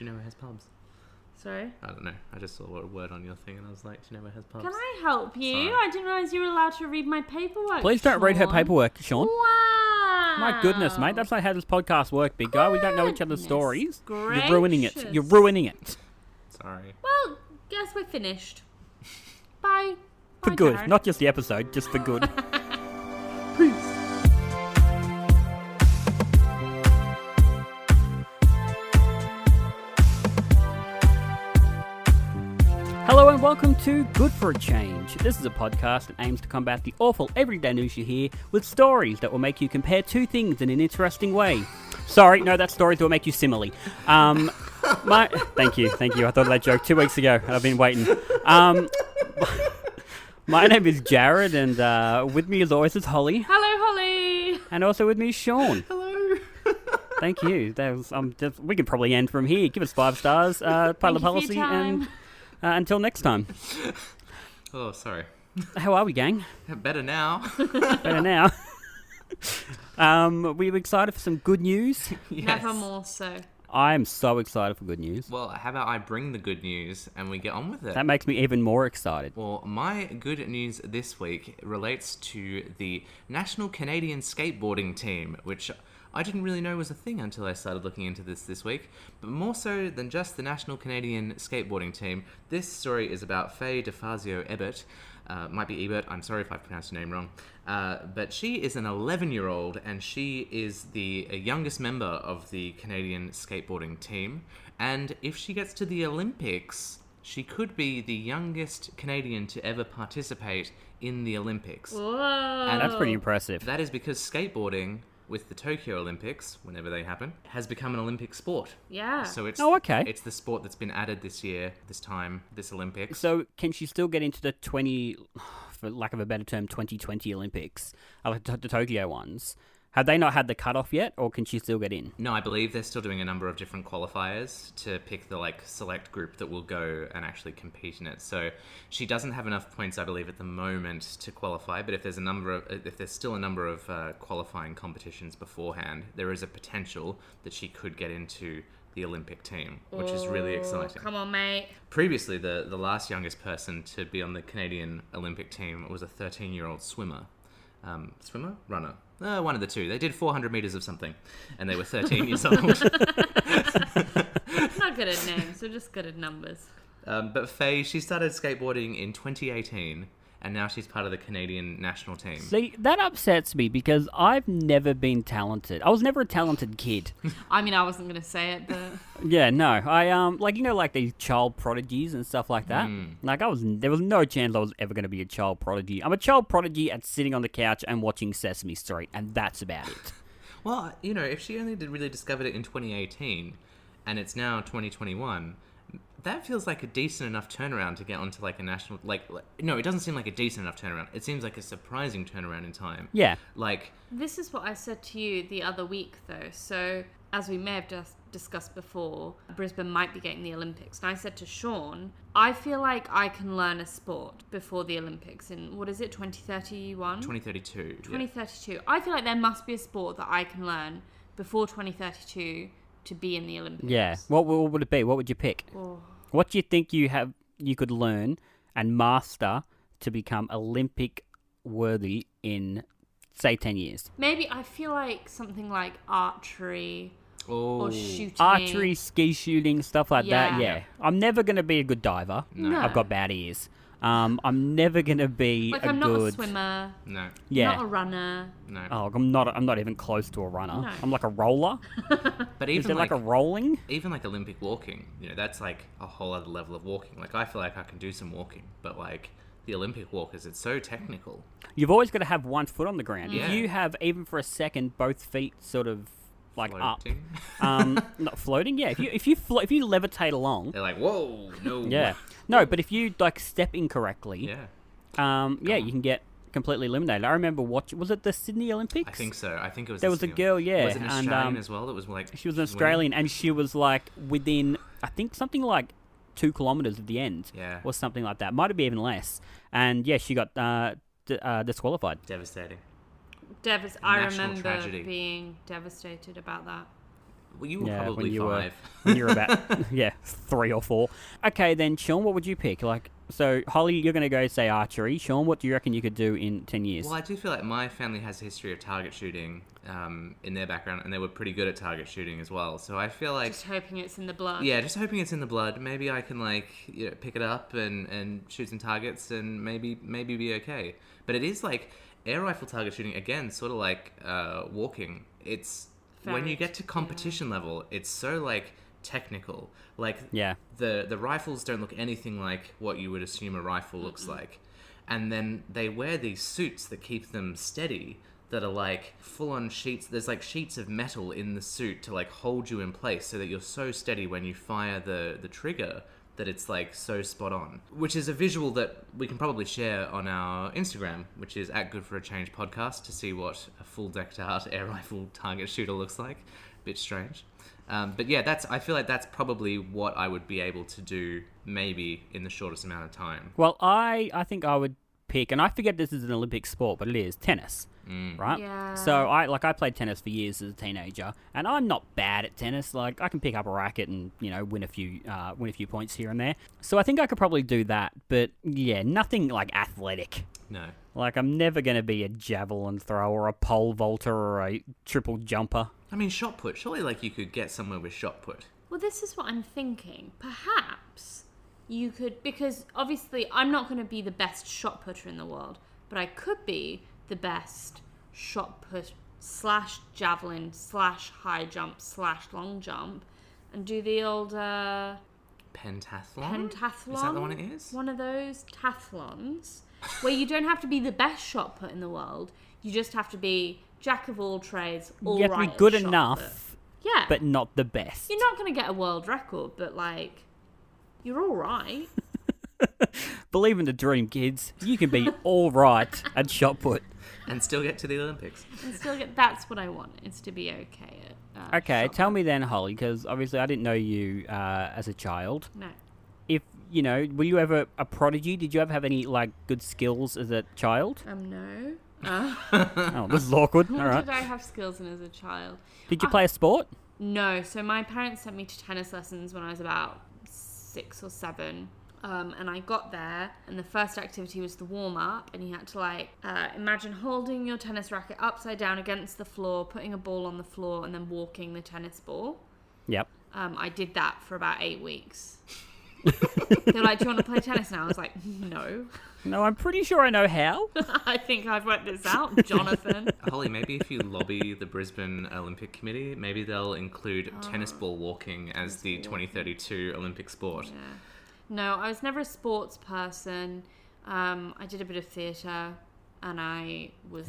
Do you know where has pubs? Sorry? I don't know. I just saw a word on your thing and I was like, do you know where has pubs? Can I help you? Sorry. I didn't realise you were allowed to read my paperwork. Please don't read her Sean. paperwork, Sean. Wow. My goodness, mate. That's not how this podcast works, big guy. We don't know each other's stories. Gracious. You're ruining it. You're ruining it. Sorry. Well, guess we're finished. Bye. For Bye, good. Jarrod. Not just the episode, just for good. Peace. Hello and welcome to Good for a Change. This is a podcast that aims to combat the awful everyday news you hear with stories that will make you compare two things in an interesting way. Sorry, no, that's stories that will make you simile. Thank you. I thought of that joke 2 weeks ago and I've been waiting. My name is Jarrod and with me as always is Hollie. Hello, Hollie. And also with me is Sean. Hello. Thank you. We can probably end from here. Give us 5 stars, part of the policy, and until next time. Oh, sorry. How are we, gang? Better now. Better now. We're excited for some good news. Yes. Never more so. I am so excited for good news. Well, how about I bring the good news and we get on with it? That makes me even more excited. Well, my good news this week relates to the National Canadian Skateboarding Team, which I didn't really know was a thing until I started looking into this week. But more so than just the National Canadian Skateboarding Team, this story is about Faye DeFazio-Ebert. Might be Ebert, I'm sorry if I pronounced her name wrong. But she is an 11-year-old and she is the youngest member of the Canadian Skateboarding Team. And if she gets to the Olympics, she could be the youngest Canadian to ever participate in the Olympics. Whoa. And That's pretty impressive. that is because skateboarding, with the Tokyo Olympics, whenever they happen, has become an Olympic sport. Yeah. So it's okay. It's the sport that's been added this year, this Olympics. So can she still get into the for lack of a better term, 2020 Olympics, like the Tokyo ones? Have they not had the cutoff yet, or can she still get in? No, I believe they're still doing a number of different qualifiers to pick the select group that will go and actually compete in it. So she doesn't have enough points, I believe, at the moment to qualify. But if there's still a number of qualifying competitions beforehand, there is a potential that she could get into the Olympic team, which is really exciting. Come on, mate. Previously, the last youngest person to be on the Canadian Olympic team was a 13-year-old swimmer. Runner? One of the two. They did 400 meters of something, and they were 13 years old. Not good at names, we're just good at numbers. But Faye, she started skateboarding in 2018, and now she's part of the Canadian national team. See, that upsets me because I've never been talented. I was never a talented kid. I mean, I wasn't going to say it, but... Yeah, no. I, like these child prodigies and stuff like that. There was no chance I was ever going to be a child prodigy. I'm a child prodigy at sitting on the couch and watching Sesame Street, and that's about it. Well, if she only really discovered it in 2018, and it's now 2021... that feels like a decent enough turnaround to get onto a national... No, it doesn't seem like a decent enough turnaround. It seems like a surprising turnaround in time. Yeah. This is what I said to you the other week, though. So, as we may have just discussed before, Brisbane might be getting the Olympics. And I said to Sean, I feel like I can learn a sport before the Olympics in, 2031? 2032. 2032. Yeah. I feel like there must be a sport that I can learn before 2032 to be in the Olympics. Yeah. What would it be? What would you pick? Oh. What do you think you could learn and master to become Olympic worthy in, say, 10 years? Maybe I feel like something like archery or shooting. Archery, ski shooting, stuff like that, yeah. I'm never going to be a good diver. No. I've got bad ears. I'm never going to be I'm not a swimmer. No. Yeah. Not a runner. No. Oh, I'm not even close to a runner. No. I'm like a roller. But Is even it like a rolling? Even Olympic walking, that's a whole other level of walking. I feel like I can do some walking, but the Olympic walkers, it's so technical. You've always got to have one foot on the ground. Yeah. If you have, even for a second, both feet sort of Floating. up, not floating. Yeah, if you levitate along, They're like, whoa, no. yeah, no. But if you step incorrectly, Yeah. you can get completely eliminated. I remember watching. Was it the Sydney Olympics? I think so. I think it was. There was a girl, yeah, Was it an and Australian as well? That was she was an Australian, and she was within, I think, something like 2 kilometers of the end, Yeah. or something like that. Might have been even less. And yeah, she got disqualified. Devastating. I National remember tragedy. being devastated about that. Well, you were Yeah, probably five. When you were about 3 or 4. Okay, then Sean, what would you pick? So Hollie, you're going to go say archery. Sean, what do you reckon you could do in 10 years? Well, I do feel like my family has a history of target shooting in their background, and they were pretty good at target shooting as well. So I feel like Just hoping it's in the blood. yeah, just hoping it's in the blood. Maybe I can pick it up and shoot some targets and maybe be okay. But it is like air rifle target shooting again, sort of like walking. It's when you get to competition level, it's so like technical. The rifles don't look anything like what you would assume a rifle looks like, and then they wear these suits that keep them steady. That are like full-on sheets. There's like sheets of metal in the suit to like hold you in place so that you're so steady when you fire the trigger that it's like so spot on. Which is a visual that we can probably share on our Instagram, which is @GoodForAChange podcast, to see what a full decked out air rifle target shooter looks like. Bit strange. But yeah, I feel like that's probably what I would be able to do maybe in the shortest amount of time. Well, I think I would pick, and I forget this is an Olympic sport, but it is tennis. Right? Yeah. So I played tennis for years as a teenager, and I'm not bad at tennis. Like I can pick up a racket and win a few points here and there. So I think I could probably do that, but yeah, nothing like athletic. No. Like I'm never going to be a javelin thrower or a pole vaulter or a triple jumper. I mean, shot put. Surely you could get somewhere with shot put. Well, this is what I'm thinking. Perhaps you could, because obviously I'm not going to be the best shot putter in the world, but I could be the best shot put / javelin / high jump / long jump and do the old pentathlon? Pentathlon? Is that the one it is? One of those tathlons where you don't have to be the best shot put in the world. You just have to be jack of all trades, all you have right to be good at shot enough, yeah, but not the best. You're not going to get a world record, but you're all right. Believe in the dream, kids. You can be all right at shot put. And still get to the Olympics. That's what I want, is to be okay at Okay, shot tell put. me then, Hollie, because obviously I didn't know you as a child. No. If, were you ever a prodigy? Did you ever have any, good skills as a child? No. Oh, this is awkward. All What right. did I have skills in as a child? Did you play a sport? No. So my parents sent me to tennis lessons when I was about 6 or 7. And I got there, and the first activity was the warm-up, and you had to, imagine holding your tennis racket upside down against the floor, putting a ball on the floor, and then walking the tennis ball. Yep. I did that for about 8 weeks. They were like, do you want to play tennis now? I was like, no. No, I'm pretty sure I know how. I think I've worked this out, Jonathan. Hollie, maybe if you lobby the Brisbane Olympic Committee, maybe they'll include tennis ball walking as the 2032 Olympic sport. Yeah. No, I was never a sports person. I did a bit of theatre, and I was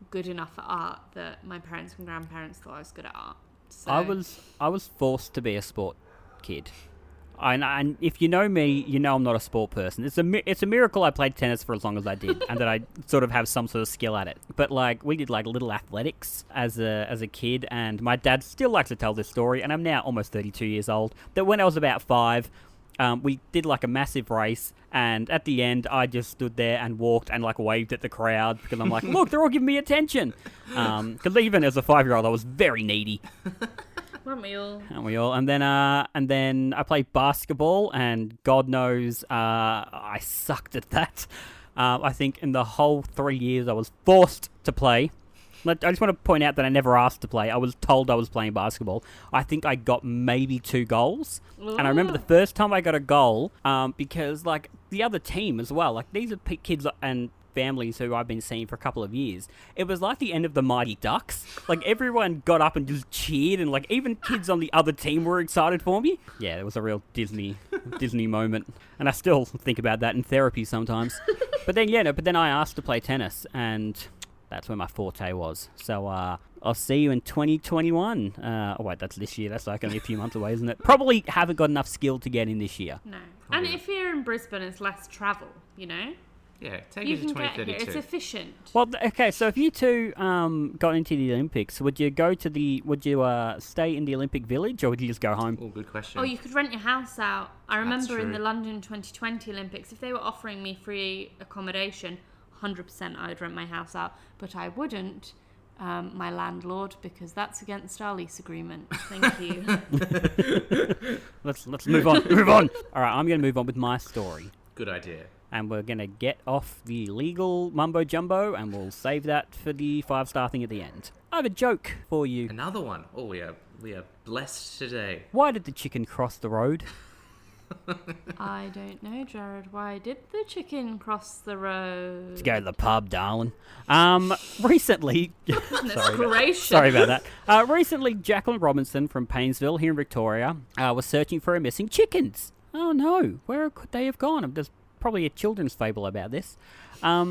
good enough at art that my parents and grandparents thought I was good at art. So I was forced to be a sport kid. And if you know me, you know I'm not a sport person. It's a miracle I played tennis for as long as I did, and that I sort of have some sort of skill at it. But we did little athletics as a kid, and my dad still likes to tell this story, and I'm now almost 32 years old. That when I was about 5, we did a massive race, and at the end I just stood there and walked and waved at the crowd because I'm like, look, they're all giving me attention. Because even as a 5-year-old, I was very needy. weren't we all? And we all, and then I played basketball, and God knows I sucked at that. I think in the whole 3 years I was forced to play. I just want to point out that I never asked to play. I was told I was playing basketball. I think I got maybe 2 goals. Ooh. And I remember the first time I got a goal, because the other team as well, these are kids and families who I've been seeing for a couple of years. It was like the end of the Mighty Ducks. Everyone got up and just cheered, and even kids on the other team were excited for me. Yeah, it was a real Disney moment. And I still think about that in therapy sometimes. But then I asked to play tennis, and that's where my forte was. So I'll see you in 2021. Oh wait, that's this year. That's only a few months away, isn't it? Probably haven't got enough skill to get in this year. No. Probably. And if you're in Brisbane, it's less travel, Yeah, take you it to can get 2032. here. It's efficient. Well, okay, so if you two got into the Olympics, would you stay in the Olympic Village, or would you just go home? Oh, good question. Oh, you could rent your house out. I remember in true. the London 2020 Olympics, if they were offering me free accommodation, 100% I would rent my house out, but I wouldn't my landlord, because that's against our lease agreement. Thank you. Let's move on. Move on. All right, I'm going to move on with my story. Good idea. And we're going to get off the legal mumbo-jumbo, and we'll save that for the 5-star thing at the end. I have a joke for you. Another one. Oh, we are blessed today. Why did the chicken cross the road? I don't know, Jarrod. Why did the chicken cross the road? To go to the pub, darling. Recently... Goodness gracious. Sorry about that. Recently, Jacqueline Robinson from Paynesville here in Victoria was searching for her missing chickens. Oh no, where could they have gone? There's probably a children's fable about this.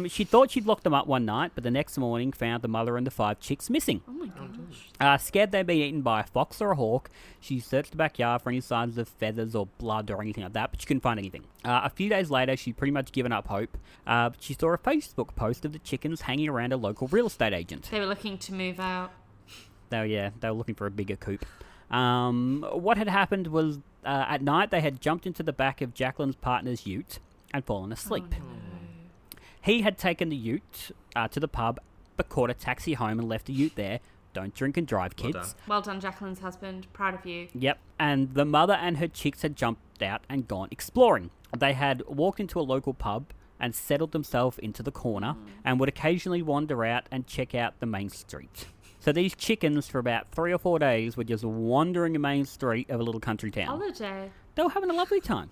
She thought she'd locked them up one night, but the next morning found the mother and the 5 chicks missing. Oh my gosh. Scared they'd been eaten by a fox or a hawk, she searched the backyard for any signs of feathers or blood or anything like that, but she couldn't find anything. A few days later, she'd pretty much given up hope, but she saw a Facebook post of the chickens hanging around a local real estate agent. They were looking to move out. They were looking for a bigger coop. What had happened was, at night, they had jumped into the back of Jacqueline's partner's ute and fallen asleep. Oh, no. He had taken the ute to the pub, but caught a taxi home and left the ute there. Don't drink and drive, kids. Well done, Jacqueline's husband. Proud of you. Yep. And the mother and her chicks had jumped out and gone exploring. They had walked into a local pub and settled themselves into the corner and would occasionally wander out and check out the main street. So these chickens, for about 3 or 4 days, were just wandering the main street of a little country town. Holiday. They were having a lovely time.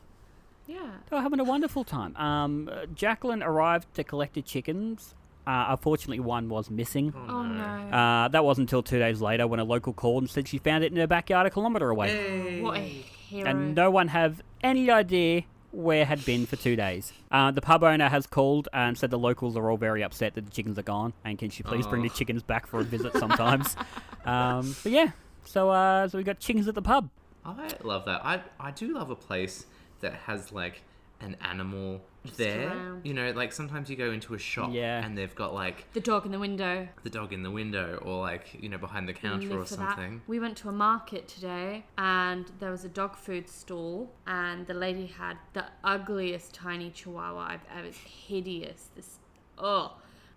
Yeah. They were having a wonderful time. Jacqueline arrived to collect the chickens. Unfortunately, one was missing. Oh no. That wasn't until 2 days later when a local called and said she found it in her backyard a kilometre away. Hey. What a hero. And no one have any idea where it had been for 2 days. The pub owner has called and said the locals are all very upset that the chickens are gone, and can she please bring the chickens back for a visit sometimes. But yeah, so we got chickens at the pub. I love that. I do love a place that has like an animal Just there. around. You know, like sometimes you go into a shop and they've got like The dog in the window. the dog in the window or like, you know, behind the We counter live or for that. something. We went to a market today and there was a dog food stall and the lady had the ugliest tiny chihuahua I've ever. Hideous.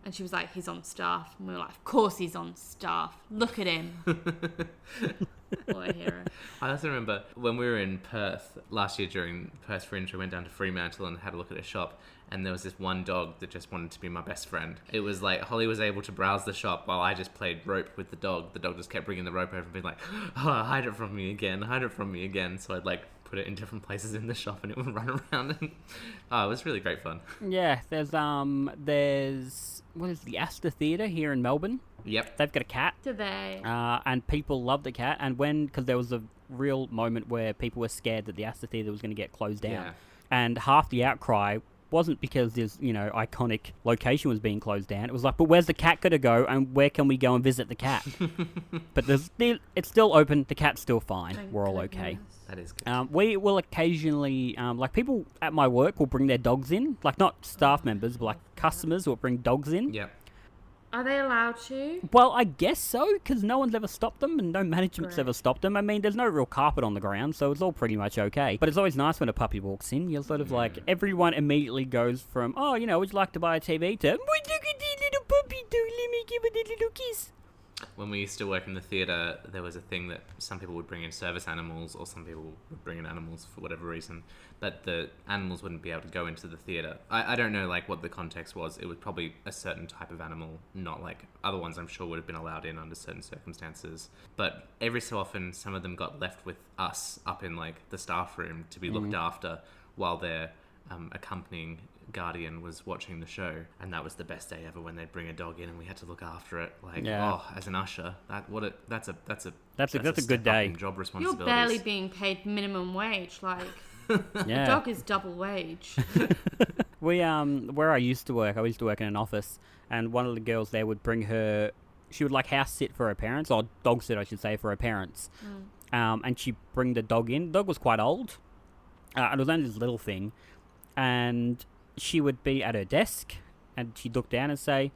And she was like, he's on staff. And we were like, of course he's on staff. Look at him. What a hero. I also remember when we were in Perth last year during Perth Fringe, I went down to Fremantle and had a look at a shop, and there was this one dog that just wanted to be my best friend. It was like Hollie was able to browse the shop while I just played rope with the dog. The dog just kept bringing the rope over and being like, oh, hide it from me again. So I'd like put it in different places in the shop and it would run around. And it was really great fun. Yeah, there's what is the Astor Theatre here in Melbourne? Yep. They've got a cat. Do they? And people love the cat. And because there was a real moment where people were scared that the Astor Theatre was going to get closed down. Yeah. And half the outcry wasn't because this, iconic location was being closed down. It was like, but where's the cat going to go and where can we go and visit the cat? But it's still open. The cat's still fine. Thank We're all goodness. okay. That is good. We will occasionally, people at my work will bring their dogs in. Like, not staff members, but like customers will bring dogs in. Yep. Are they allowed to? Well, I guess so, because no one's ever stopped them and no management's Right. ever stopped them. I mean, there's no real carpet on the ground, so it's all pretty much okay. But it's always nice when a puppy walks in. You're sort of like, everyone immediately goes from, oh, would you like to buy a TV, to, look at the little puppy, let me give it a little kiss. When we used to work in the theatre, there was a thing that some people would bring in service animals or some people would bring in animals for whatever reason, but the animals wouldn't be able to go into the theatre. I don't know like what the context was. It was probably a certain type of animal, not like other ones I'm sure would have been allowed in under certain circumstances. But every so often some of them got left with us up in like the staff room to be looked after while their accompanying guardian was watching the show, and that was the best day ever when they'd bring a dog in and we had to look after it. Like, as an usher, that's a good day. Job You're responsibilities. barely being paid minimum wage. Like, Yeah. dog is double wage. We where I used to work in an office, and one of the girls there would bring her. She would like house sit for her parents, or dog sit, I should say, for her parents. And she'd bring the dog in. The dog was quite old. It was only this little thing, and she would be at her desk, and she'd look down and say,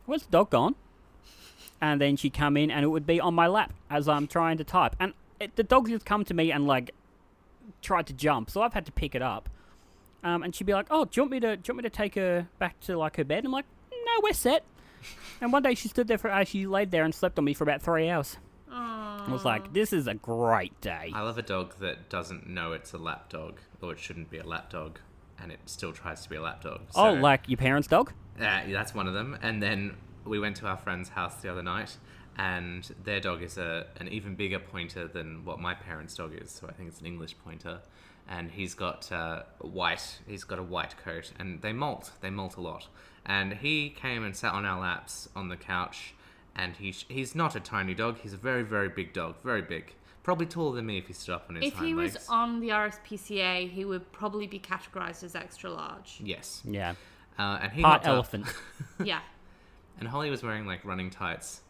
"Where's the dog gone?" And then she'd come in, and it would be on my lap as I'm trying to type, and the dog just come to me and like tried to jump, so I've had to pick it up. And she'd be like, "Oh, do you want me to take her back to like her bed?" I'm like, "No, we're set." And one day she stood there she laid there and slept on me for about 3 hours. Aww. I was like, this is a great day. I love a dog that doesn't know it's a lap dog, or it shouldn't be a lap dog, and it still tries to be a lap dog. So, Oh, like your parents' dog? that's one of them. And then we went to our friend's house the other night, and their dog is an even bigger pointer than what my parents' dog is. So I think it's an English pointer, and he's got white. He's got a white coat, and they molt. They molt a lot. And he came and sat on our laps on the couch. And he's not a tiny dog. He's a very, very big dog. Very big. Probably taller than me if he stood up on his hind legs. If he was on the RSPCA, he would probably be categorized as extra large. Yes. Yeah. And he Part hopped up. elephant. Yeah. And Hollie was wearing like running tights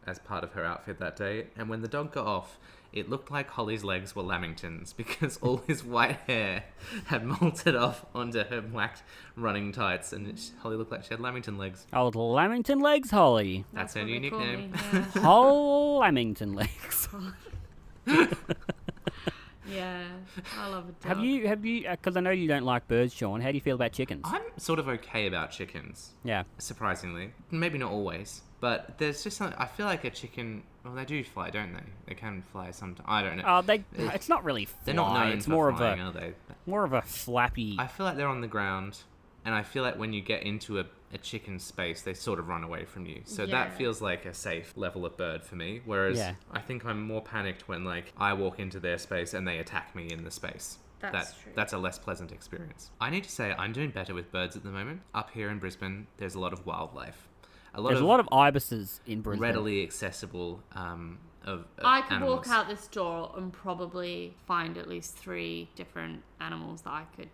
as part of her outfit that day. And when the dog got off, it looked like Hollie's legs were lamingtons because all his white hair had molted off onto her black running tights, and Hollie looked like she had lamington legs. Old Lamington Legs Hollie. That's her what new they call nickname. me, yeah. Whole Lamington Legs. Yeah, I love a dog. Have you, because I know you don't like birds, Sean, how do you feel about chickens? I'm sort of okay about chickens, Yeah. surprisingly. Maybe not always, but there's just something. I feel like a chicken. Well, they do fly, don't they? They can fly sometimes. I don't know. Oh, it's not really fly. They're not known It's for more flying, of are they? more of a flappy. I feel like they're on the ground, and I feel like when you get into a chicken space, they sort of run away from you. So Yeah. that feels like a safe level of bird for me. Whereas Yeah. I think I'm more panicked when like I walk into their space and they attack me in the space. That's true. That's a less pleasant experience. I need to say I'm doing better with birds at the moment. Up here in Brisbane, there's a lot of wildlife. There's a lot of ibises in Brisbane. readily accessible of I could animals. walk out this door and probably find at least 3 different animals that I could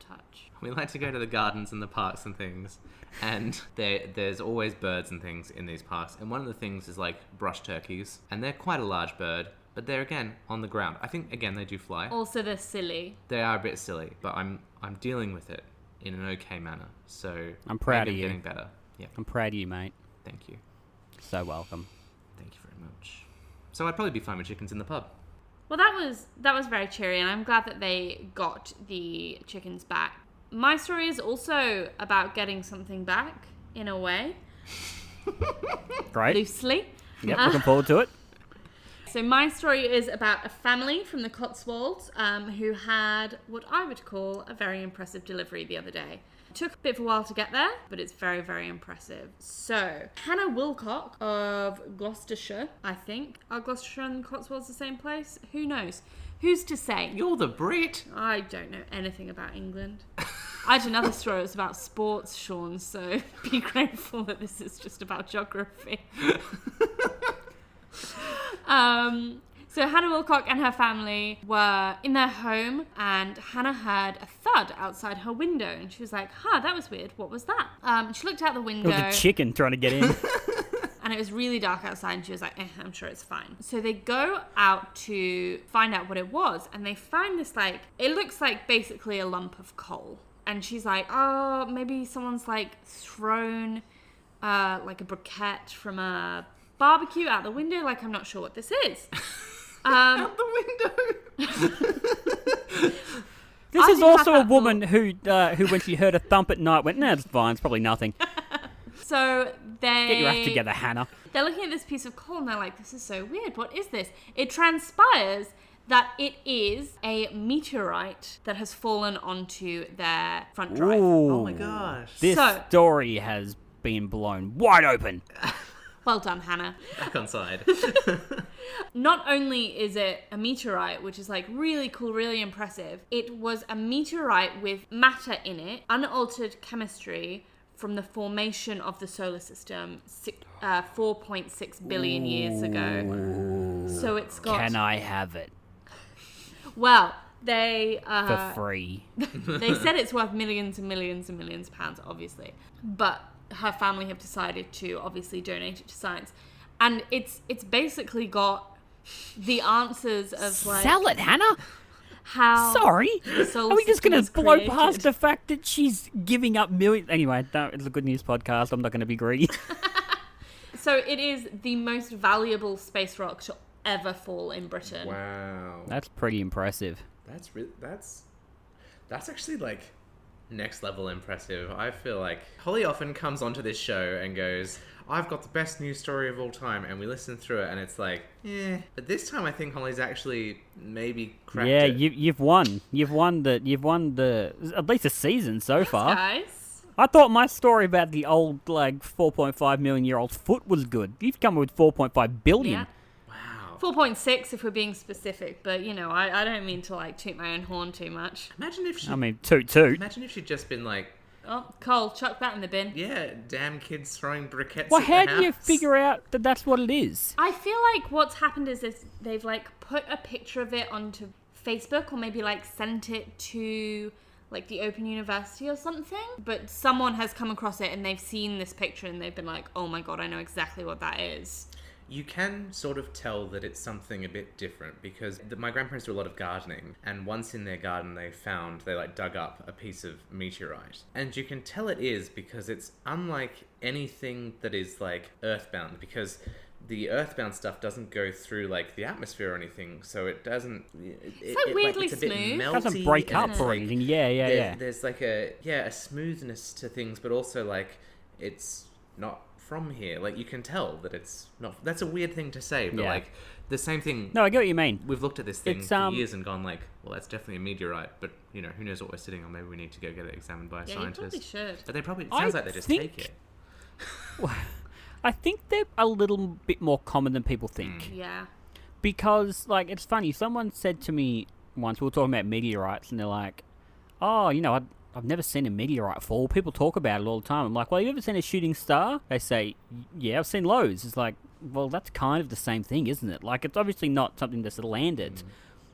touch. We like to go to the gardens and the parks and things, and there's always birds and things in these parks. And one of the things is like brush turkeys, and they're quite a large bird, but they're again on the ground. I think again they do fly. Also, they're silly. They are a bit silly, but I'm dealing with it in an okay manner. So I'm proud maybe of you. Getting better. Yeah, I'm proud of you, mate. thank you, So welcome. thank you very much. So I'd probably be fine with chickens in the pub. Well, that was very cheery, and I'm glad that they got the chickens back. My story is also about getting something back, in a way, Great. loosely. Yep, looking forward to it. So my story is about a family from the Cotswolds who had what I would call a very impressive delivery the other day. It took a bit of a while to get there, but it's very, very impressive. So, Hannah Wilcock of Gloucestershire, I think. Are Gloucestershire and Cotswolds the same place? Who knows? Who's to say? You're the Brit. I don't know anything about England. I had another story that was about sports, Sean, so be grateful that this is just about geography. So Hannah Wilcock and her family were in their home, and Hannah heard a thud outside her window, and she was like, that was weird. What was that? She looked out the It window. was a chicken trying to get in. And it was really dark outside, and she was like, I'm sure it's fine. So they go out to find out what it was, and they find this, like, it looks like basically a lump of coal. And she's like, oh, maybe someone's, like, thrown, like, a briquette from a barbecue out the window. Like, I'm not sure what this is. Out the window. This I is did have also a that woman who, when she heard a thump at night, went, nah, it's fine, it's probably nothing. So they... Get your act together, Hannah. They're looking at this piece of coal, and they're like, this is so weird. What is this? It transpires that it is a meteorite that has fallen onto their front drive. Ooh. Oh my gosh. This So- story has been blown wide open. Well done, Hannah. Back on side. Not only is it a meteorite, which is like really cool, really impressive, it was a meteorite with matter in it, unaltered chemistry from the formation of the solar system 4.6 billion years ago. So it's got... Can I have it Well, they... for free? They said it's worth millions and millions and millions of pounds, obviously. But her family have decided to obviously donate it to science. And it's basically got the answers of like... Sell it, Hannah! How Sorry. the solar Are we just system going was to blow created. past the fact that she's giving up millions? Anyway, no, it's a good news podcast. I'm not going to be greedy. So it is the most valuable space rock to ever fall in Britain. Wow. That's pretty impressive. That's actually like next level impressive. I feel like Hollie often comes onto this show and goes, I've got the best news story of all time, and we listen through it and it's like, But this time I think Hollie's actually maybe cracked it. You've won. You've won the at least a season so far. Guys. I thought my story about the old 4.5 million year old foot was good. You've come with 4.5 billion. Yeah. 4.6 if we're being specific, but I don't mean to toot my own horn too much. Imagine if she... I mean, toot toot. Imagine if she'd just been like... Oh, Cole, chuck that in the bin. Yeah, damn kids throwing briquettes Well, at how the do you house. figure out that that's what it is? I feel like what's happened is they've put a picture of it onto Facebook, or maybe sent it to the Open University or something. But someone has come across it and they've seen this picture and they've been like, oh my god, I know exactly what that is. You can sort of tell that it's something a bit different because my grandparents do a lot of gardening, and once in their garden they dug up a piece of meteorite. And you can tell it is because it's unlike anything that is earthbound, because the earthbound stuff doesn't go through the atmosphere or anything, so it doesn't... It's weirdly it's a bit smooth. melty. It doesn't break up and or anything. Yeah. There's a smoothness to things, but also it's not from here. You can tell that it's not... That's a weird thing to say, but the same thing... No, I get what you mean. We've looked at this thing for years and gone well, that's definitely a meteorite, but who knows what we're sitting on. Maybe we need to go get it examined by a scientist. You probably should. But they probably... It sounds like they just take it. I think they're a little bit more common than people think. Yeah. Because, it's funny, someone said to me once, we were talking about meteorites, and they're like, oh, I've never seen a meteorite fall. People talk about it all the time. I'm like, well, have you ever seen a shooting star? They say, yeah, I've seen loads. It's like, well, that's kind of the same thing, isn't it? It's obviously not something that's landed.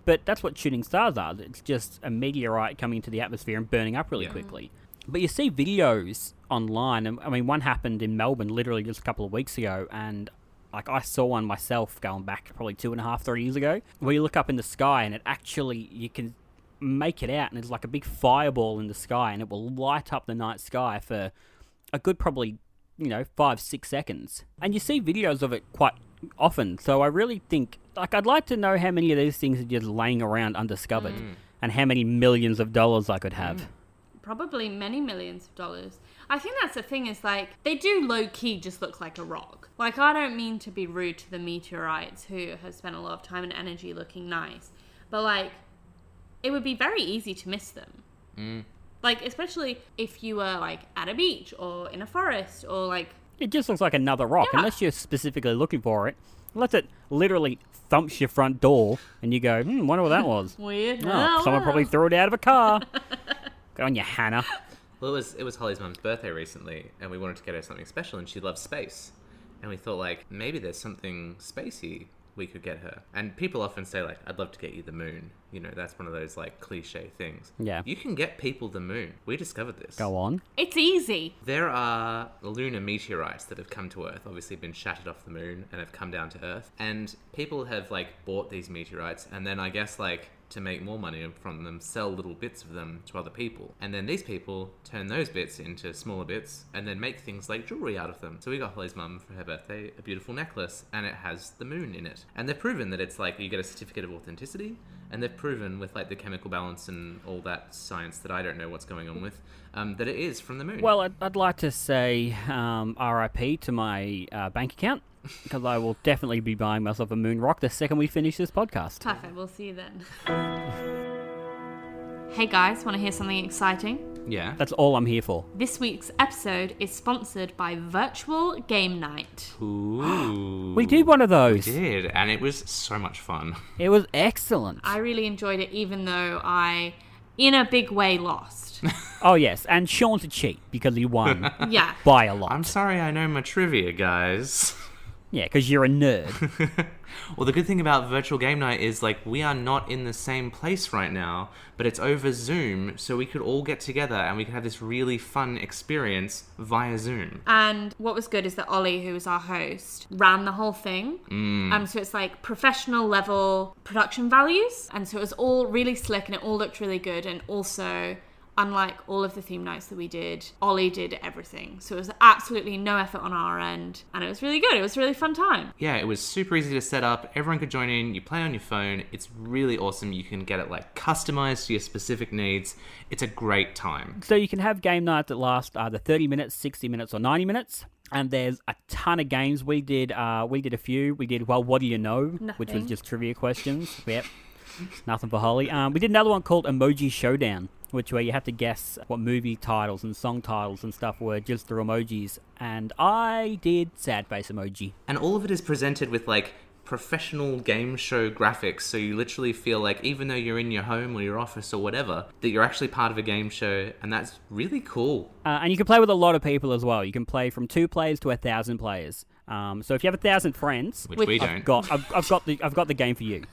But that's what shooting stars are. It's just a meteorite coming into the atmosphere and burning up really quickly. But you see videos online, and I mean, one happened in Melbourne literally just a couple of weeks ago, and I saw one myself going back probably 2.5, 3 years ago, where you look up in the sky and it actually, you can make it out, and it's like a big fireball in the sky, and it will light up the night sky for a good probably 5-6 seconds. And you see videos of it quite often, so I really think I'd like to know how many of these things are just laying around undiscovered, and how many millions of dollars I could have. Probably many millions of dollars. I think that's the thing is they do low-key just look like a rock. I don't mean to be rude to the meteorites who have spent a lot of time and energy looking nice, but it would be very easy to miss them. Especially if you were at a beach or in a forest or It just looks like another rock, unless you're specifically looking for it. Unless it literally thumps your front door and you go, wonder what that was. Weird. Oh, someone probably threw it out of a car. Go on, you Hannah. Well, it was Hollie's mum's birthday recently, and we wanted to get her something special, and she loves space. And we thought, maybe there's something spacey we could get her. And people often say, I'd love to get you the moon. That's one of those, cliche things. Yeah. You can get people the moon. We discovered this. Go on. It's easy. There are lunar meteorites that have come to Earth, obviously been shattered off the moon, and have come down to Earth. And people have, bought these meteorites, and then I guess, to make more money from them, sell little bits of them to other people. And then these people turn those bits into smaller bits and then make things like jewelry out of them. So we got Hollie's mum for her birthday a beautiful necklace, and it has the moon in it. And they've proven that it's you get a certificate of authenticity, and they've proven with the chemical balance and all that science that I don't know what's going on with, that it is from the moon. Well, I'd like to say RIP to my bank account, because I will definitely be buying myself a moon rock the second we finish this podcast. Perfect, we'll see you then. Hey guys, want to hear something exciting? Yeah. That's all I'm here for. This week's episode is sponsored by Virtual Game Night. Ooh. We did one of those. We did, and it was so much fun. It was excellent. I really enjoyed it, even though I, in a big way, lost. Oh, yes, and Sean's a cheat, because he won Yeah. by a lot. I'm sorry I know my trivia, guys. Yeah, because you're a nerd. Well, the good thing about Virtual Game Night is, we are not in the same place right now, but it's over Zoom, so we could all get together and we could have this really fun experience via Zoom. And what was good is that Ollie, who was our host, ran the whole thing. So it's professional level production values. And so it was all really slick and it all looked really good. And also, unlike all of the theme nights that we did, Ollie did everything. So it was absolutely no effort on our end, and it was really good. It was a really fun time. Yeah, it was super easy to set up. Everyone could join in. You play on your phone. It's really awesome. You can get it like customized to your specific needs. It's a great time. So you can have game nights that last either 30 minutes, 60 minutes, or 90 minutes. And there's a ton of games. We did a few. We did, well, what do you know? Nothing. Which was just trivia questions. Yep. Nothing for Hollie. We did another one called Emoji Showdown, which where you have to guess what movie titles and song titles and stuff were just through emojis. And I did sad face emoji. And all of it is presented with like professional game show graphics, so you literally feel like even though you're in your home or your office or whatever, that you're actually part of a game show, and that's really cool. And you can play with a lot of people as well. You can play from 2 players to 1,000 players. So if you have 1,000 friends, Which we don't. I've got the game for you.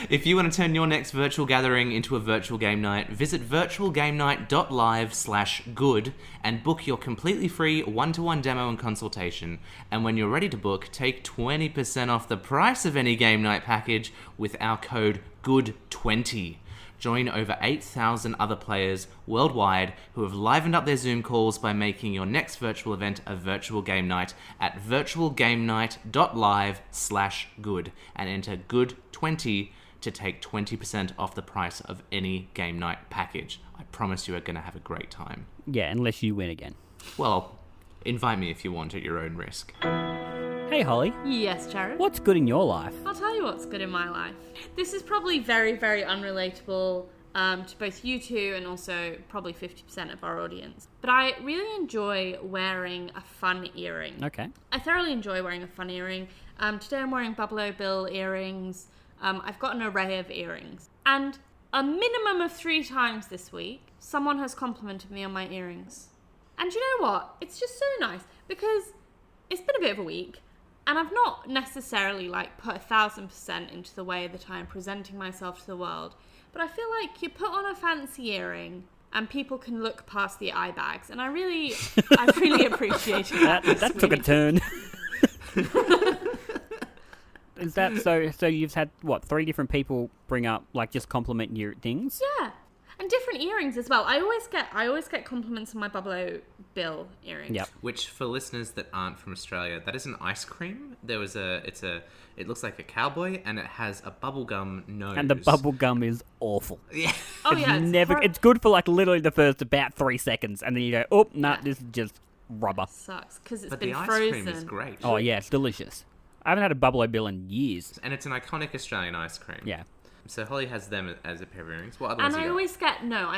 If you want to turn your next virtual gathering into a virtual game night, visit virtualgamenight.live/good and book your completely free one-to-one demo and consultation. And when you're ready to book, take 20% off the price of any game night package with our code GOOD20. Join over 8,000 other players worldwide who have livened up their Zoom calls by making your next virtual event a virtual game night at virtualgamenight.live/good and enter GOOD20 to take 20% off the price of any game night package. I promise you are going to have a great time. Yeah, unless you win again. Well, invite me if you want at your own risk. Hey, Hollie. Yes, Jarrod? What's good in your life? I'll tell you what's good in my life. This is probably very, very unrelatable to both you two and also probably 50% of our audience. But I really enjoy wearing a fun earring. Okay. I thoroughly enjoy wearing a fun earring. Today I'm wearing Buffalo Bill earrings. I've got an array of earrings. And a minimum of 3 times this week, someone has complimented me on my earrings. And you know what? It's just so nice because it's been a bit of a week. And I've not necessarily like put 1,000% into the way that I'm presenting myself to the world. But I feel like you put on a fancy earring and people can look past the eye bags. And I really appreciated that. That took a turn. Is that so? So you've had what 3 different people bring up like just compliment your things? Yeah, and different earrings as well. I always get compliments on my Buffalo Bill earrings. Yep. Which, for listeners that aren't from Australia, that is an ice cream. It looks like a cowboy, and it has a bubblegum nose. And the bubblegum is awful. Yeah. Oh yeah, It's good for like literally the first about 3 seconds, and then you go, oh, no, this is just rubber. Sucks because it's But been the ice frozen. cream is great. Oh yeah, it's delicious. I haven't had a Buffalo Bill in years. And it's an iconic Australian ice cream. Yeah. So Hollie has them as a pair of earrings. What other And ones I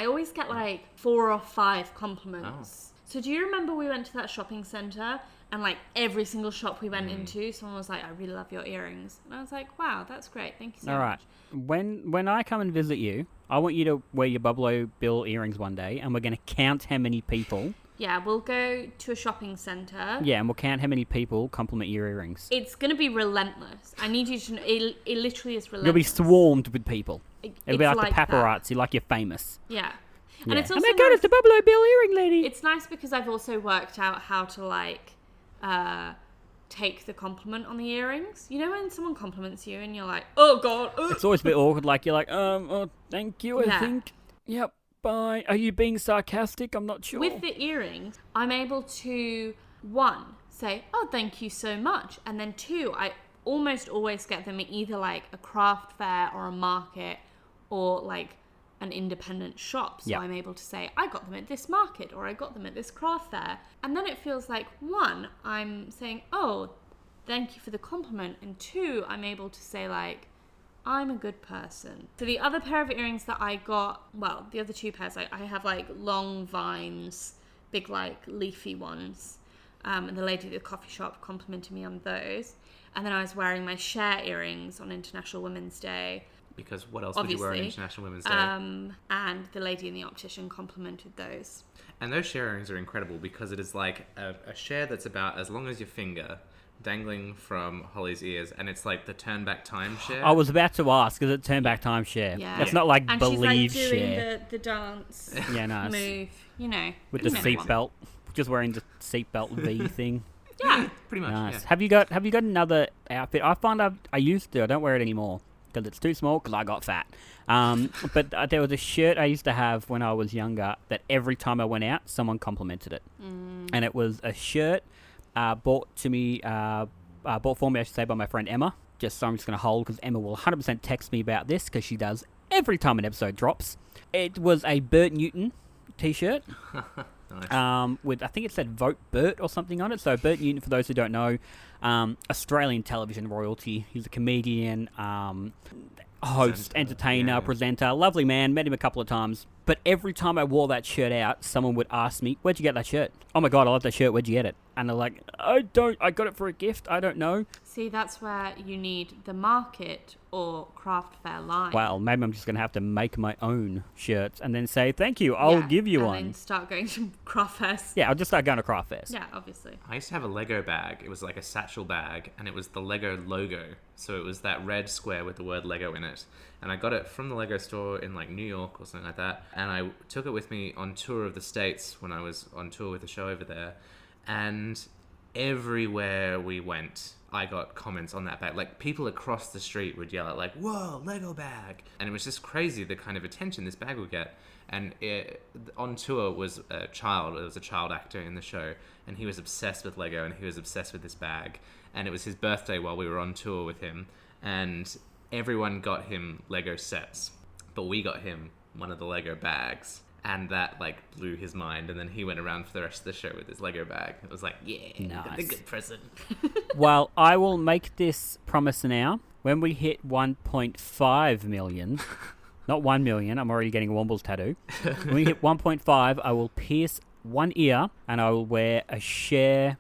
always get like 4 or 5 compliments. Oh. So do you remember we went to that shopping centre and like every single shop we went into, someone was like, I really love your earrings. And I was like, wow, that's great. Thank you so All much. right. When I come and visit you, I want you to wear your Buffalo Bill earrings one day, and we're going to count how many people. Yeah, we'll go to a shopping centre. Yeah, and we'll count how many people compliment your earrings. It's going to be relentless. I need you to know, it literally is relentless. You'll be swarmed with people. It's It'll be like the that. paparazzi, like you're famous. Yeah. Yeah. And it's also oh my god, it's the Buffalo Bill earring lady! It's nice because I've also worked out how to like take the compliment on the earrings. You know when someone compliments you and you're like, oh god. It's always a bit awkward, like you're like, oh, thank you, Yeah. I think. Yep, bye. Are you being sarcastic? I'm not sure. With the earrings, I'm able to, 1, say, oh, thank you so much. And then 2, I almost always get them at either like a craft fair or a market or like an independent shop. So Yep. I'm able to say, I got them at this market or I got them at this craft fair. And then it feels like, 1, I'm saying, oh, thank you for the compliment. And 2, I'm able to say like, I'm a good person. So the other pair of earrings that I got, well, the other 2 pairs, I have like long vines, big like leafy ones. And the lady at the coffee shop complimented me on those. And then I was wearing my Cher earrings on International Women's Day. Because what else would you wear on Obviously. International Women's Day? And the lady in the optician complimented those. And those share earrings are incredible because it is like a share that's about as long as your finger dangling from Hollie's ears, and it's like the turn back time share. I was about to ask, is it turn back time share? Yeah. It's not like And believe she's like doing share. the dance Yeah, nice. move, you know. With you the know seat one. belt. Just wearing the seatbelt V thing. Yeah. Pretty much, Nice. yeah. Have you got another outfit? I find I used to. I don't wear it anymore. because it's too small because I got fat. But there was a shirt I used to have when I was younger that every time I went out, someone complimented it. And it was a shirt bought for me, I should say, by my friend Emma. Just so I'm just going to hold because Emma will 100% text me about this because she does every time an episode drops. It was a Bert Newton t-shirt. Nice. With, I think it said Vote Bert or something on it. So Bert Newton, for those who don't know, Australian television royalty. He's a comedian, host, entertainer, presenter, lovely man. Met him a couple of times. But every time I wore that shirt out, someone would ask me, "Where'd you get that shirt?" "Oh my God, I love that shirt. Where'd you get it?" And they're like, I got it for a gift. I don't know. See, that's where you need the market or craft fair line. Well, maybe I'm just going to have to make my own shirts and then say, "Thank you, I'll give you one." And then start going to craft fairs. Yeah, I'll just start going to craft fairs. Yeah, obviously. I used to have a Lego bag. It was like a satchel bag, and it was the Lego logo. So it was that red square with the word Lego in it. And I got it from the Lego store in like New York or something like that. And I took it with me on tour of the States when I was on tour with the show over there. And everywhere we went, I got comments on that bag. Like, people across the street would yell out like, "Whoa, Lego bag!" And it was just crazy the kind of attention this bag would get. And on tour was a child. It was a child actor in the show, and he was obsessed with Lego, and he was obsessed with this bag. And it was his birthday while we were on tour with him, and everyone got him Lego sets, but we got him one of the Lego bags. And that, like, blew his mind. And then he went around for the rest of the show with his Lego bag. It was like, yeah, nice. The good present. Well, I will make this promise now. When we hit 1.5 million, not 1 million, I'm already getting a Womble's tattoo. When we hit 1.5, I will pierce one ear and I will wear a share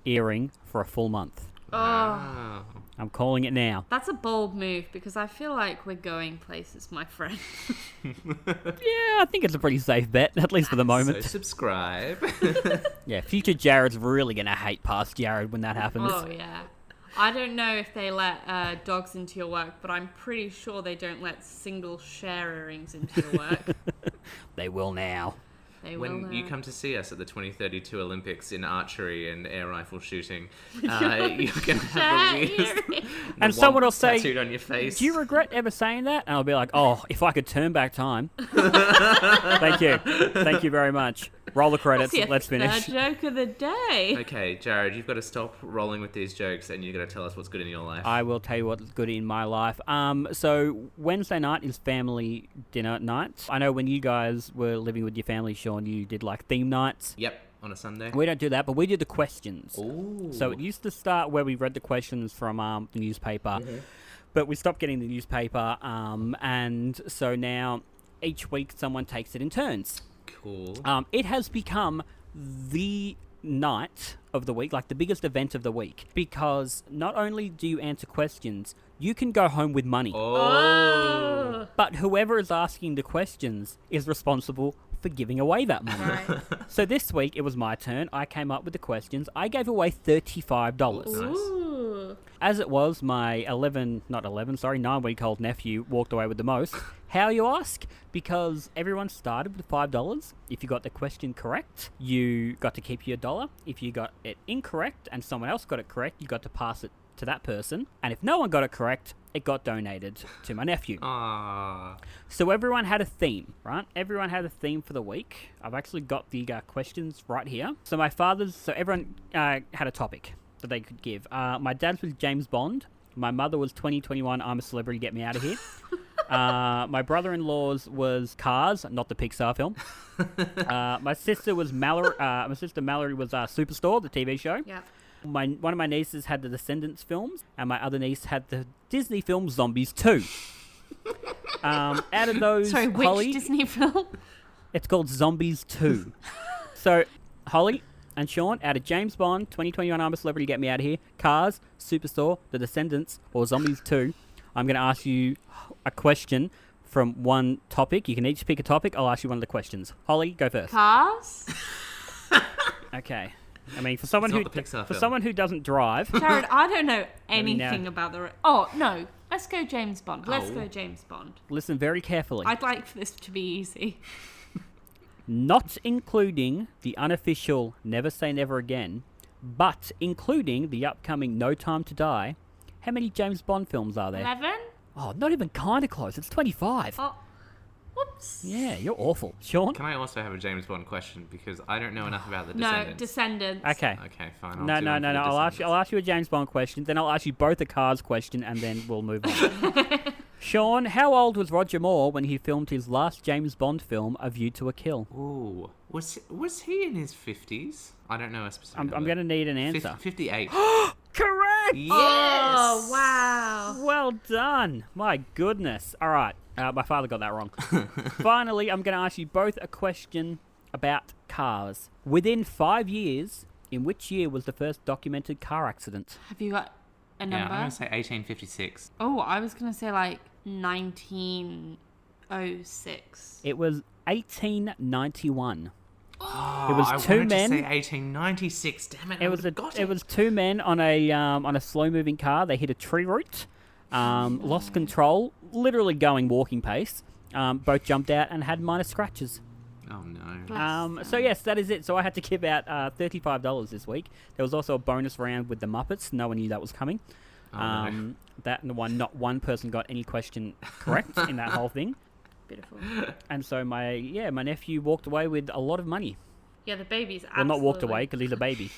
earring for a full month. Oh. I'm calling it now. That's a bold move because I feel like we're going places, my friend. Yeah, I think it's a pretty safe bet, at least for the moment. So subscribe. Yeah, future Jarrod's really going to hate past Jarrod when that happens. Oh, yeah. I don't know if they let dogs into your work, but I'm pretty sure they don't let single share earrings into your work. They will now. When you come to see us at the 2032 Olympics in archery and air rifle shooting, you're going to have the and someone will say, tattooed on your face. "Do you regret ever saying that?" And I'll be like, "Oh, if I could turn back time." Thank you very much. Roll the credits. Let's finish. Joke of the day. Okay, Jarrod, you've got to stop rolling with these jokes, and you've got to tell us what's good in your life. I will tell you what's good in my life. So Wednesday night is family dinner night. I know when you guys were living with your family, Sean, you did like theme nights. Yep, on a Sunday. We don't do that, but we do the questions. Ooh. So it used to start where we read the questions from the newspaper, but we stopped getting the newspaper, and so now each week someone takes it in turns. Cool. It has become the night of the week, like the biggest event of the week, because not only do you answer questions, you can go home with money. Oh. But whoever is asking the questions is responsible for giving away that money. Right. So this week it was my turn. I came up with the questions. I gave away $35. Ooh. As it was, my 9-week-old nephew walked away with the most. How, you ask? Because everyone started with $5. If you got the question correct, you got to keep your $1. If you got it incorrect and someone else got it correct, you got to pass it to that person. And if no one got it correct, it got donated to my nephew. Aww. So everyone had a theme, right? Everyone had a theme for the week. I've actually got the questions right here. So everyone had a topic that they could give. My dad's was James Bond. My mother was 2021 I'm a Celebrity, Get Me Out of Here. My brother-in-law's was Cars, not the Pixar film. My sister was Mallory. My sister Mallory was Superstore, the TV show. Yeah. One of my nieces had the Descendants films, and my other niece had the Disney film Zombies 2. Out of those, Sorry, which Hollie, Disney film? It's called Zombies 2. So, Hollie and Sean, out of James Bond, 2021 I'm a Celebrity, Get Me Out of Here, Cars, Superstore, The Descendants, or Zombies 2, I'm going to ask you a question from one topic. You can each pick a topic. I'll ask you one of the questions. Hollie, go first. Cars? Okay. I mean, for someone who doesn't drive, Jarrod, I don't know anything about the... Oh, no. Let's go James Bond. Let's go James Bond. Listen very carefully. I'd like for this to be easy. Not including the unofficial Never Say Never Again, but including the upcoming No Time to Die, how many James Bond films are there? 11? Oh, not even kind of close. It's 25. Oh, whoops. Yeah, you're awful. Sean? Can I also have a James Bond question? Because I don't know enough about the No, Descendants. Descendants. Okay. Okay, fine. No. do one for the I'll ask you a James Bond question. Then I'll ask you both a Cars question, and then we'll move on. Sean, how old was Roger Moore when he filmed his last James Bond film, A View to a Kill? Ooh, was he in his 50s? I don't know a specific I'm number. going to need an answer. 58. Correct! Yes! Oh, wow. Well done. My goodness. All right. My father got that wrong. Finally, I'm going to ask you both a question about cars. Within 5 years, in which year was the first documented car accident? Have you got a Yeah, number? I'm going to say 1856. Oh, I was going to say like 1906. It was 1891. Oh, It was I two wanted men. to say 1896. Damn it! It was it was two men on a slow moving car. They hit a tree root, lost control, literally going walking pace. Both jumped out and had minor scratches. Oh no. So yes, that is it. So I had to give out $35 this week. There was also a bonus round with the Muppets. No one knew that was coming. Oh, no. That and not one person got any question correct in that whole thing. Beautiful. And so my nephew walked away with a lot of money. Yeah, the baby's Well, absolutely... not walked away because he's a baby.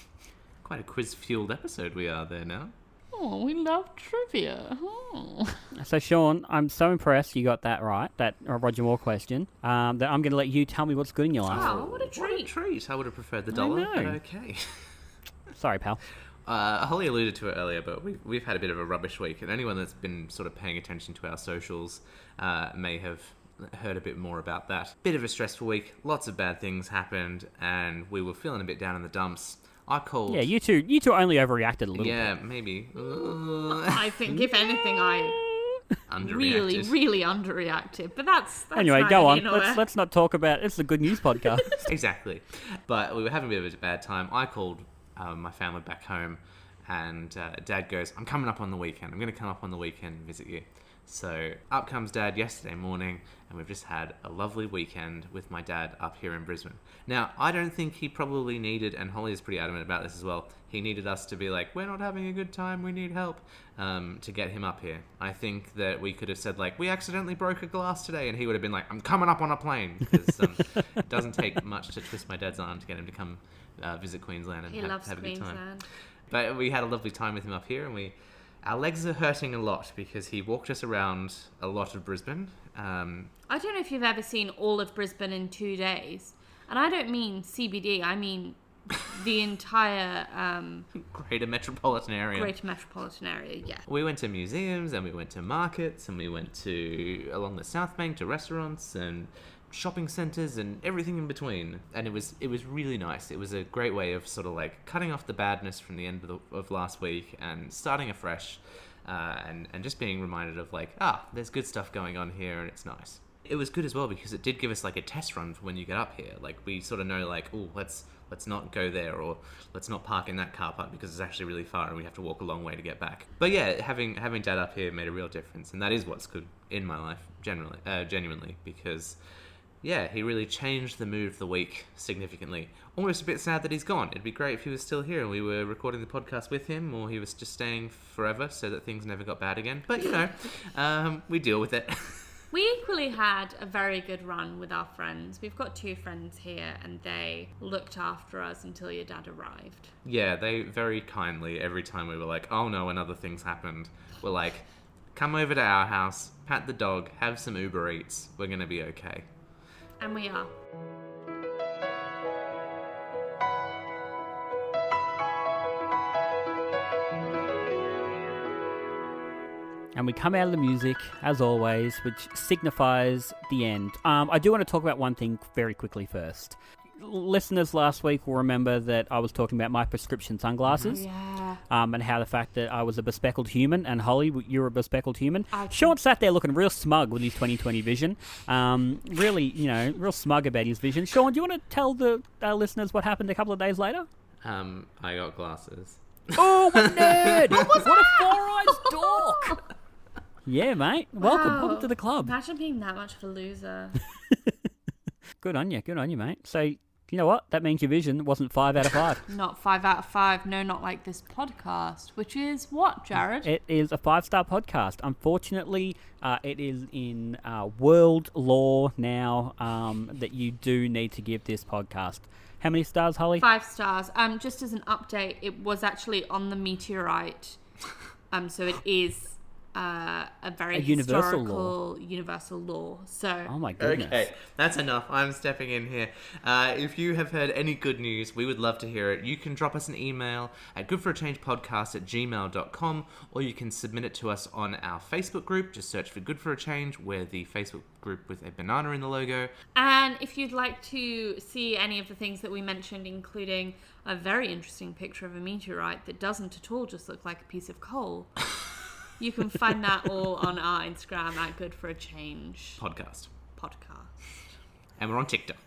Quite a quiz-fueled episode we are there now. Oh, we love trivia. Oh. So Sean, I'm so impressed you got that right, that Roger Moore question. That I'm going to let you tell me what's good in your life. Wow, what a What a treat. treat. I would have preferred the dollar, know. but okay. Sorry, pal. Holly alluded to it earlier, but we've had a bit of a rubbish week, and anyone that's been sort of paying attention to our socials may have heard a bit more about that. Bit of a stressful week, lots of bad things happened, and we were feeling a bit down in the dumps. I called... Yeah, you two only overreacted a little Yeah, maybe. I think, if anything, I Underreacted. really underreacted. But that's bit. Anyway, fine, go on. you know, Let's not talk about. It's a good news podcast. Exactly. But we were having a bit of a bad time. I called my family back home, and Dad goes, I'm coming up on the weekend. I'm going to come up on the weekend and visit you. So up comes Dad yesterday morning, and we've just had a lovely weekend with my dad up here in Brisbane. Now, I don't think he probably needed, and Holly is pretty adamant about this as well, he needed us to be like, we're not having a good time, we need help, to get him up here. I think that we could have said, like, we accidentally broke a glass today, and he would have been like, I'm coming up on a plane, because it doesn't take much to twist my dad's arm to get him to come visit Queensland and he have loves a good time. Queensland. But we had a lovely time with him up here, and our legs are hurting a lot because he walked us around a lot of Brisbane. I don't know if you've ever seen all of Brisbane in 2 days. And I don't mean CBD, I mean the entire Greater metropolitan area. greater metropolitan area, yeah. We went to museums, and we went to markets, and we went to along the South Bank to restaurants and shopping centres and everything in between, and it was really nice. It was a great way of sort of like cutting off the badness from the end of last week and starting afresh, and just being reminded of like, there's good stuff going on here, and it's nice. It was good as well because it did give us like a test run for when you get up here. Like we sort of know like, let's not go there, or let's not park in that car park because it's actually really far and we have to walk a long way to get back. But yeah, having Dad up here made a real difference, and that is what's good in my life genuinely, because yeah, he really changed the mood of the week significantly. Almost a bit sad that he's gone. It'd be great if he was still here and we were recording the podcast with him, or he was just staying forever so that things never got bad again. But, you know, we deal with it. We equally had a very good run with our friends. We've got 2 friends here, and they looked after us until your dad arrived. Yeah, they very kindly, every time we were like, oh no, and other things happened, were like, come over to our house, pat the dog, have some Uber Eats, we're going to be okay. And we are. And we come out of the music, as always, which signifies the end. I do want to talk about one thing very quickly first. Listeners last week will remember that I was talking about my prescription sunglasses. Yeah. And how the fact that I was a bespeckled human, and Holly, you're a bespeckled human. I Sean sat there looking real smug with his 20/20 vision. Really, real smug about his vision. Sean, do you want to tell the listeners what happened a couple of days later? I got glasses. Oh, what a nerd! What a four-eyed dork! Yeah, mate. Welcome to the club. Imagine being that much of a loser. Good on you, mate. So, You know what? That means your vision wasn't 5 out of 5. Not 5 out of 5. No, not like this podcast. Which is what, Jarrod? It is a 5-star podcast. Unfortunately, it is in world law now that you do need to give this podcast. How many stars, Hollie? 5 stars. Just as an update, it was actually on the Meteorite. So it is a very historical universal law. So oh my goodness. Okay, that's enough. I'm stepping in here. If you have heard any good news, we would love to hear it. You can drop us an email at goodforachangepodcast@gmail.com, or you can submit it to us on our Facebook group. Just search for Good for a Change. We're the Facebook group with a banana in the logo. And if you'd like to see any of the things that we mentioned, including a very interesting picture of a meteorite that doesn't at all just look like a piece of coal, you can find that all on our Instagram at Good for a Change Podcast. And we're on TikTok.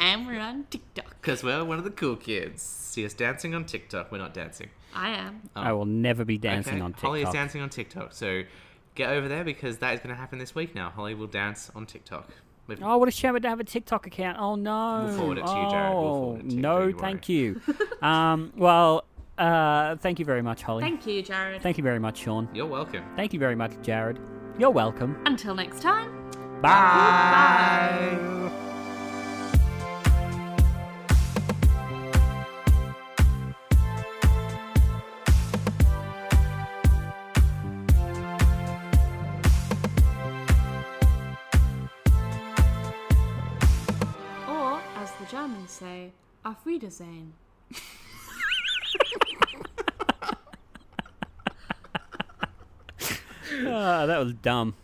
And we're on TikTok. Because we're one of the cool kids. See us dancing on TikTok. We're not dancing. I am. I will never be dancing on TikTok. Hollie is dancing on TikTok. So get over there because that is going to happen this week now. Hollie will dance on TikTok. Oh, what a shame I don't have a TikTok account. Oh, no. We'll forward it to you, Jarrod. We'll forward it to you. No, thank you. Thank you very much, Hollie. Thank you, Jarrod. Thank you very much, Sean. You're welcome. Thank you very much, Jarrod. You're welcome. Until next time. Bye. Or, as the Germans say, Auf Wiedersehen. That was dumb.